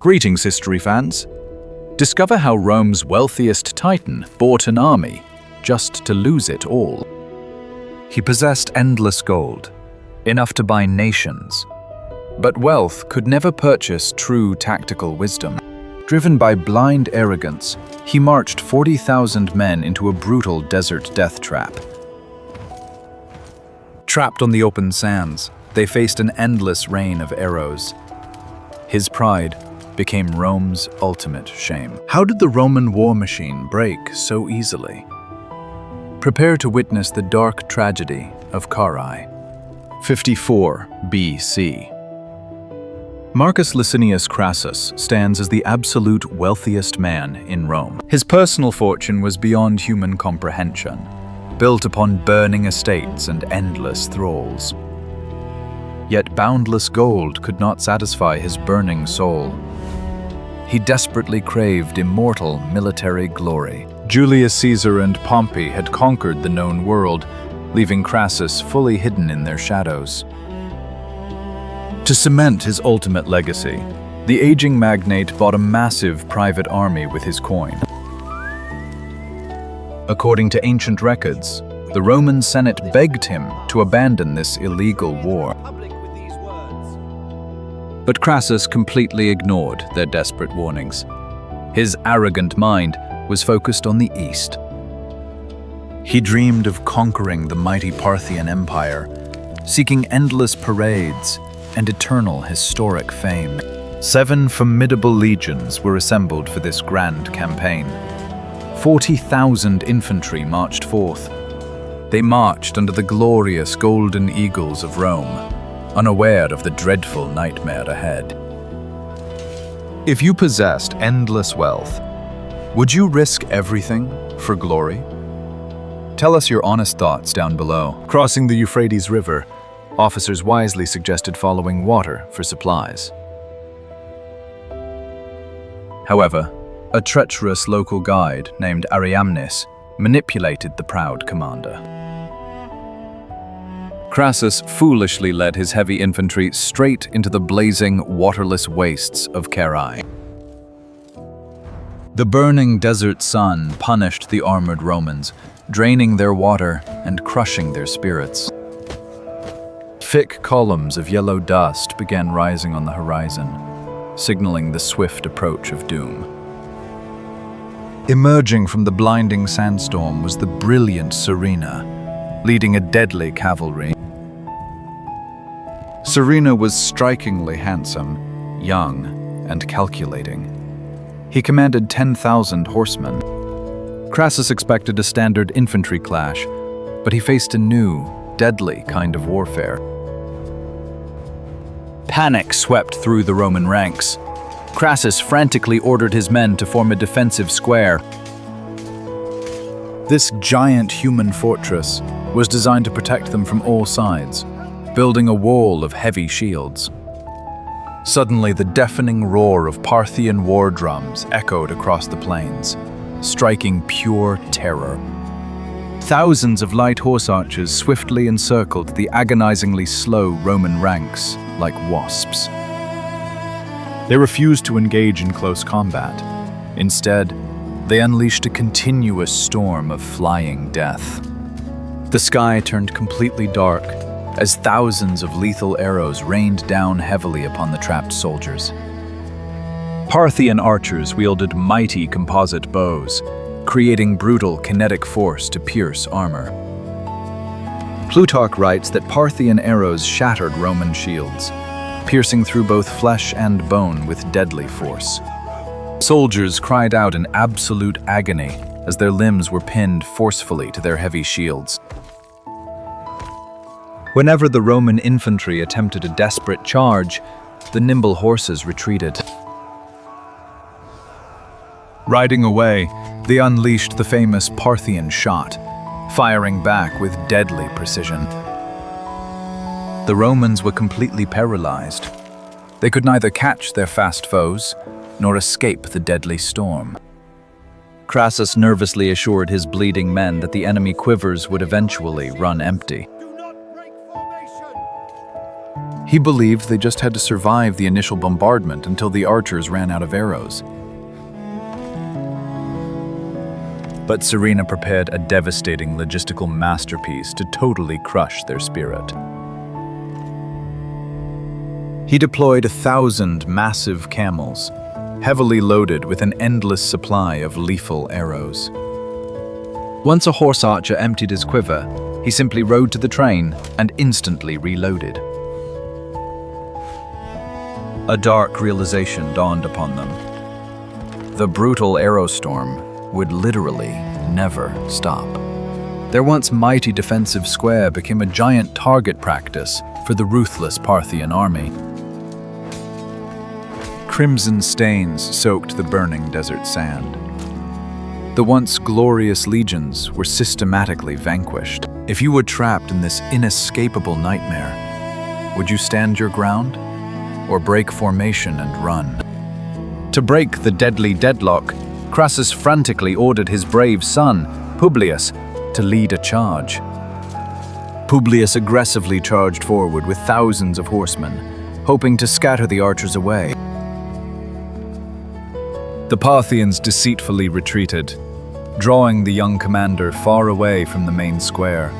Greetings, history fans. Discover how Rome's wealthiest titan bought an army just to lose it all. He possessed endless gold, enough to buy nations. But wealth could never purchase true tactical wisdom. Driven by blind arrogance, he marched 40,000 men into a brutal desert death trap. Trapped on the open sands, they faced an endless rain of arrows. His pride became Rome's ultimate shame. How did the Roman war machine break so easily? Prepare to witness the dark tragedy of Carrhae. 54 BC. Marcus Licinius Crassus stands as the absolute wealthiest man in Rome. His personal fortune was beyond human comprehension, built upon burning estates and endless thralls. Yet boundless gold could not satisfy his burning soul. He desperately craved immortal military glory. Julius Caesar and Pompey had conquered the known world, leaving Crassus fully hidden in their shadows. To cement his ultimate legacy, the aging magnate bought a massive private army with his coin. According to ancient records, the Roman Senate begged him to abandon this illegal war. But Crassus completely ignored their desperate warnings. His arrogant mind was focused on the east. He dreamed of conquering the mighty Parthian Empire, seeking endless parades and eternal historic fame. 7 formidable legions were assembled for this grand campaign. 40,000 infantry marched forth. They marched under the glorious golden eagles of Rome, unaware of the dreadful nightmare ahead. If you possessed endless wealth, would you risk everything for glory? Tell us your honest thoughts down below. Crossing the Euphrates River, officers wisely suggested following water for supplies. However, a treacherous local guide named Arrogance manipulated the proud commander. Crassus foolishly led his heavy infantry straight into the blazing, waterless wastes of Carrhae. The burning desert sun punished the armored Romans, draining their water and crushing their spirits. Thick columns of yellow dust began rising on the horizon, signaling the swift approach of doom. Emerging from the blinding sandstorm was the brilliant Surena, leading a deadly cavalry. Surena was strikingly handsome, young, and calculating. He commanded 10,000 horsemen. Crassus expected a standard infantry clash, but he faced a new, deadly kind of warfare. Panic swept through the Roman ranks. Crassus frantically ordered his men to form a defensive square. This giant human fortress was designed to protect them from all sides, building a wall of heavy shields. Suddenly, the deafening roar of Parthian war drums echoed across the plains, striking pure terror. Thousands of light horse archers swiftly encircled the agonizingly slow Roman ranks like wasps. They refused to engage in close combat. Instead, they unleashed a continuous storm of flying death. The sky turned completely dark as thousands of lethal arrows rained down heavily upon the trapped soldiers. Parthian archers wielded mighty composite bows, creating brutal kinetic force to pierce armor. Plutarch writes that Parthian arrows shattered Roman shields, piercing through both flesh and bone with deadly force. Soldiers cried out in absolute agony as their limbs were pinned forcefully to their heavy shields. Whenever the Roman infantry attempted a desperate charge, the nimble horses retreated. Riding away, they unleashed the famous Parthian Shot, firing back with deadly precision. The Romans were completely paralyzed. They could neither catch their fast foes nor escape the deadly storm. Crassus nervously assured his bleeding men that the enemy quivers would eventually run empty. He believed they just had to survive the initial bombardment until the archers ran out of arrows. But Surena prepared a devastating logistical masterpiece to totally crush their spirit. He deployed 1,000 massive camels, heavily loaded with an endless supply of lethal arrows. Once a horse archer emptied his quiver, he simply rode to the train and instantly reloaded. A dark realization dawned upon them. The brutal arrow storm would literally never stop. Their once mighty defensive square became a giant target practice for the ruthless Parthian army. Crimson stains soaked the burning desert sand. The once glorious legions were systematically vanquished. If you were trapped in this inescapable nightmare, would you stand your ground or break formation and run? To break the deadly deadlock, Crassus frantically ordered his brave son, Publius, to lead a charge. Publius aggressively charged forward with thousands of horsemen, hoping to scatter the archers away. The Parthians deceitfully retreated, drawing the young commander far away from the main square.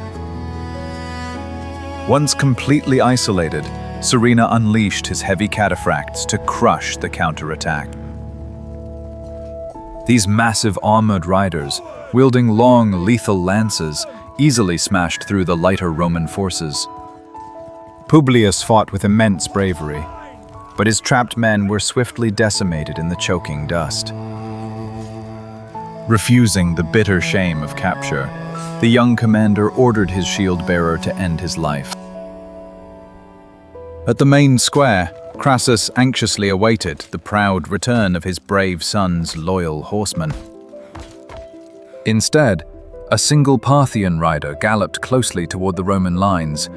Once completely isolated, Surena unleashed his heavy cataphracts to crush the counterattack. These massive armored riders, wielding long, lethal lances, easily smashed through the lighter Roman forces. Publius fought with immense bravery, but his trapped men were swiftly decimated in the choking dust. Refusing the bitter shame of capture, the young commander ordered his shield-bearer to end his life. At the main square, Crassus anxiously awaited the proud return of his brave son's loyal horsemen. Instead, a single Parthian rider galloped closely toward the Roman lines,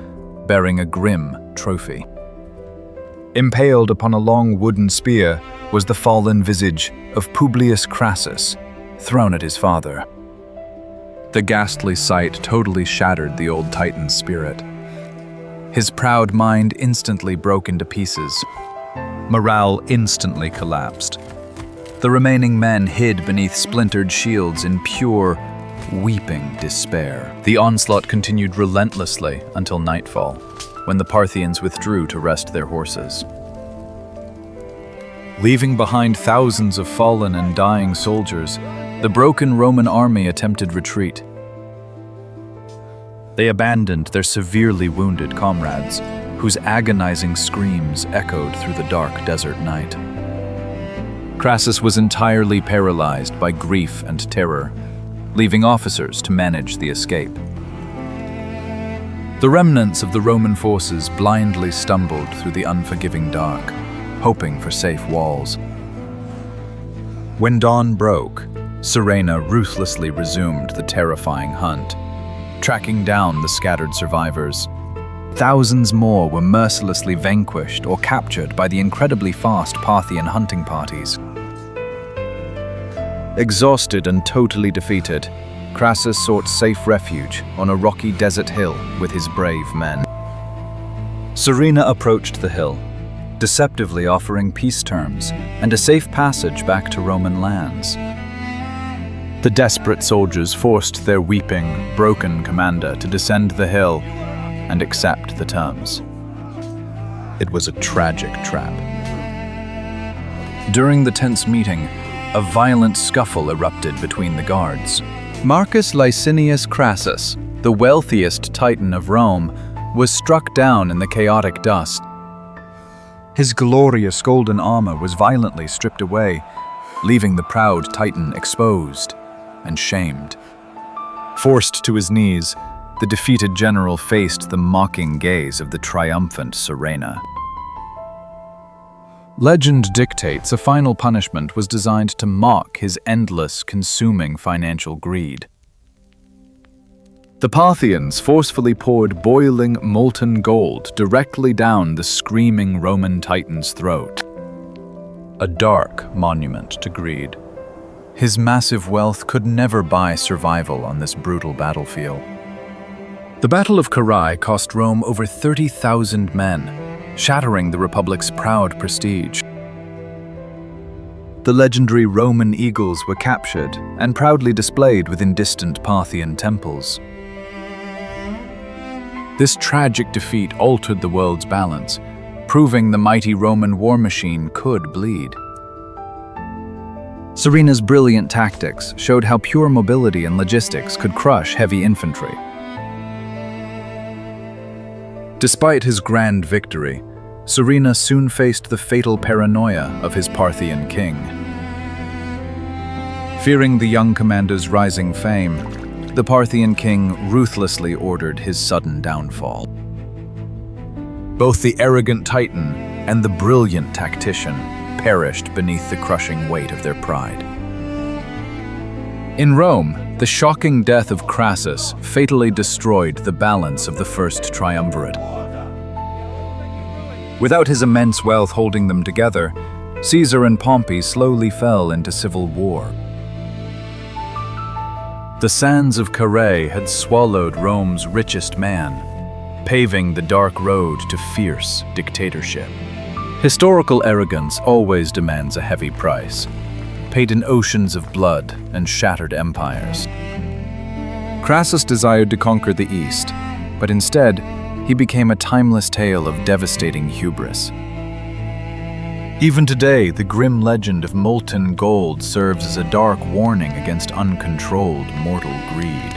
bearing a grim trophy. Impaled upon a long wooden spear was the fallen visage of Publius Crassus, thrown at his father. The ghastly sight totally shattered the old Titan's spirit. His proud mind instantly broke into pieces. Morale instantly collapsed. The remaining men hid beneath splintered shields in pure, weeping despair. The onslaught continued relentlessly until nightfall, when the Parthians withdrew to rest their horses. Leaving behind thousands of fallen and dying soldiers, the broken Roman army attempted retreat. They abandoned their severely wounded comrades, whose agonizing screams echoed through the dark desert night. Crassus was entirely paralyzed by grief and terror, leaving officers to manage the escape. The remnants of the Roman forces blindly stumbled through the unforgiving dark, hoping for safe walls. When dawn broke, Surena ruthlessly resumed the terrifying hunt, tracking down the scattered survivors. Thousands more were mercilessly vanquished or captured by the incredibly fast Parthian hunting parties. Exhausted and totally defeated, Crassus sought safe refuge on a rocky desert hill with his brave men. Surena approached the hill, deceptively offering peace terms and a safe passage back to Roman lands. The desperate soldiers forced their weeping, broken commander to descend the hill and accept the terms. It was a tragic trap. During the tense meeting, a violent scuffle erupted between the guards. Marcus Licinius Crassus, the wealthiest Titan of Rome, was struck down in the chaotic dust. His glorious golden armor was violently stripped away, leaving the proud Titan exposed and shamed. Forced to his knees, the defeated general faced the mocking gaze of the triumphant Surena. Legend dictates a final punishment was designed to mock his endless, consuming financial greed. The Parthians forcefully poured boiling, molten gold directly down the screaming Roman Titan's throat. A dark monument to greed. His massive wealth could never buy survival on this brutal battlefield. The Battle of Carrhae cost Rome over 30,000 men, shattering the Republic's proud prestige. The legendary Roman eagles were captured and proudly displayed within distant Parthian temples. This tragic defeat altered the world's balance, proving the mighty Roman war machine could bleed. Surena's brilliant tactics showed how pure mobility and logistics could crush heavy infantry. Despite his grand victory, Surena soon faced the fatal paranoia of his Parthian king. Fearing the young commander's rising fame, the Parthian king ruthlessly ordered his sudden downfall. Both the arrogant titan and the brilliant tactician perished beneath the crushing weight of their pride. In Rome, the shocking death of Crassus fatally destroyed the balance of the first triumvirate. Without his immense wealth holding them together, Caesar and Pompey slowly fell into civil war. The sands of Carrhae had swallowed Rome's richest man, paving the dark road to fierce dictatorship. Historical arrogance always demands a heavy price, paid in oceans of blood and shattered empires. Crassus desired to conquer the East, but instead, he became a timeless tale of devastating hubris. Even today, the grim legend of molten gold serves as a dark warning against uncontrolled mortal greed.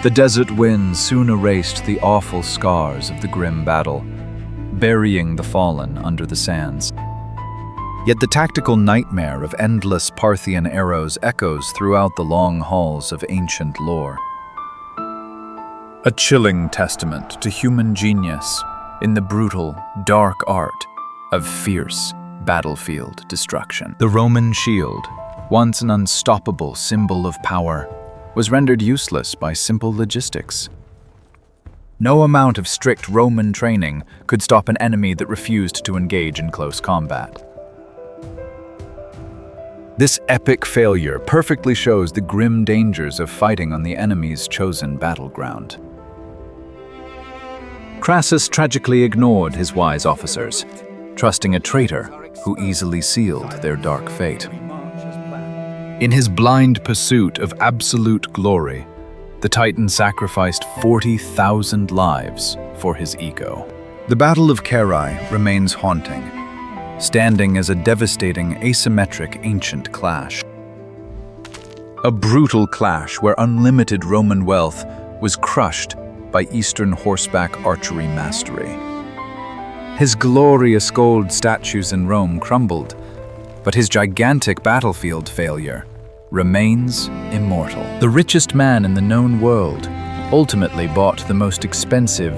The desert winds soon erased the awful scars of the grim battle, burying the fallen under the sands. Yet the tactical nightmare of endless Parthian arrows echoes throughout the long halls of ancient lore. A chilling testament to human genius in the brutal, dark art of fierce battlefield destruction. The Roman shield, once an unstoppable symbol of power, was rendered useless by simple logistics. No amount of strict Roman training could stop an enemy that refused to engage in close combat. This epic failure perfectly shows the grim dangers of fighting on the enemy's chosen battleground. Crassus tragically ignored his wise officers, trusting a traitor who easily sealed their dark fate. In his blind pursuit of absolute glory, the Titan sacrificed 40,000 lives for his ego. The Battle of Carrhae remains haunting, standing as a devastating asymmetric ancient clash. A brutal clash where unlimited Roman wealth was crushed by Eastern horseback archery mastery. His glorious gold statues in Rome crumbled, but his gigantic battlefield failure remains immortal. The richest man in the known world ultimately bought the most expensive,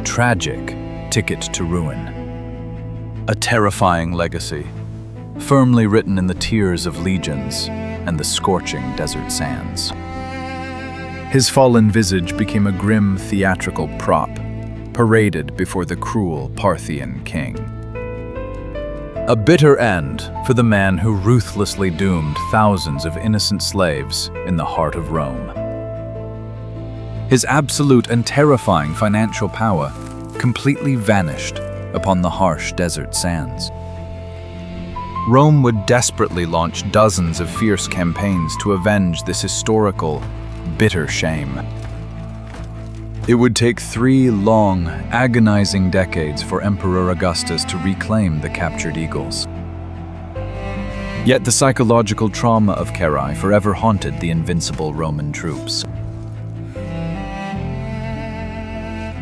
tragic ticket to ruin. A terrifying legacy, firmly written in the tears of legions and the scorching desert sands. His fallen visage became a grim theatrical prop, paraded before the cruel Parthian king. A bitter end for the man who ruthlessly doomed thousands of innocent slaves in the heart of Rome. His absolute and terrifying financial power completely vanished upon the harsh desert sands. Rome would desperately launch dozens of fierce campaigns to avenge this historical, bitter shame. It would take 3 long, agonizing decades for Emperor Augustus to reclaim the captured eagles. Yet the psychological trauma of Carrhae forever haunted the invincible Roman troops.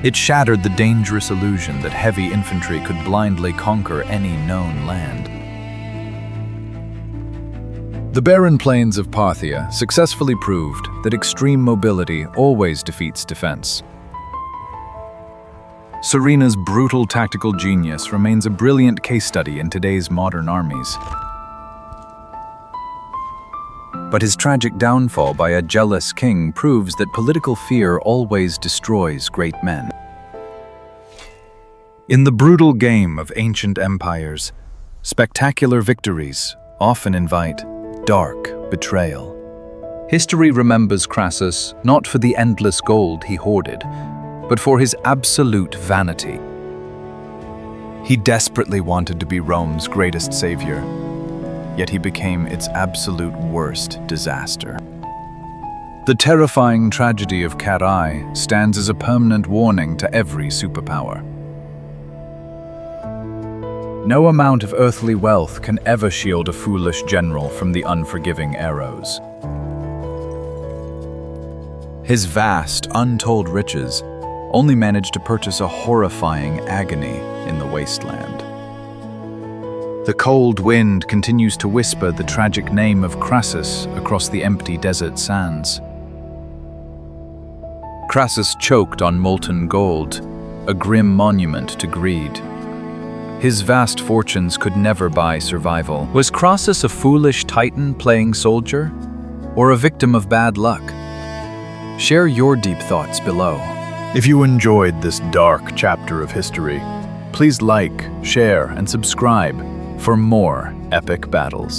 It shattered the dangerous illusion that heavy infantry could blindly conquer any known land. The barren plains of Parthia successfully proved that extreme mobility always defeats defense. Surena's brutal tactical genius remains a brilliant case study in today's modern armies. But his tragic downfall by a jealous king proves that political fear always destroys great men. In the brutal game of ancient empires, spectacular victories often invite dark betrayal. History remembers Crassus not for the endless gold he hoarded, but for his absolute vanity. He desperately wanted to be Rome's greatest savior, yet he became its absolute worst disaster. The terrifying tragedy of Carrhae stands as a permanent warning to every superpower. No amount of earthly wealth can ever shield a foolish general from the unforgiving arrows. His vast, untold riches only managed to purchase a horrifying agony in the wasteland. The cold wind continues to whisper the tragic name of Crassus across the empty desert sands. Crassus choked on molten gold, a grim monument to greed. His vast fortunes could never buy survival. Was Crassus a foolish titan playing soldier, or a victim of bad luck? Share your deep thoughts below. If you enjoyed this dark chapter of history, please like, share, and subscribe for more epic battles.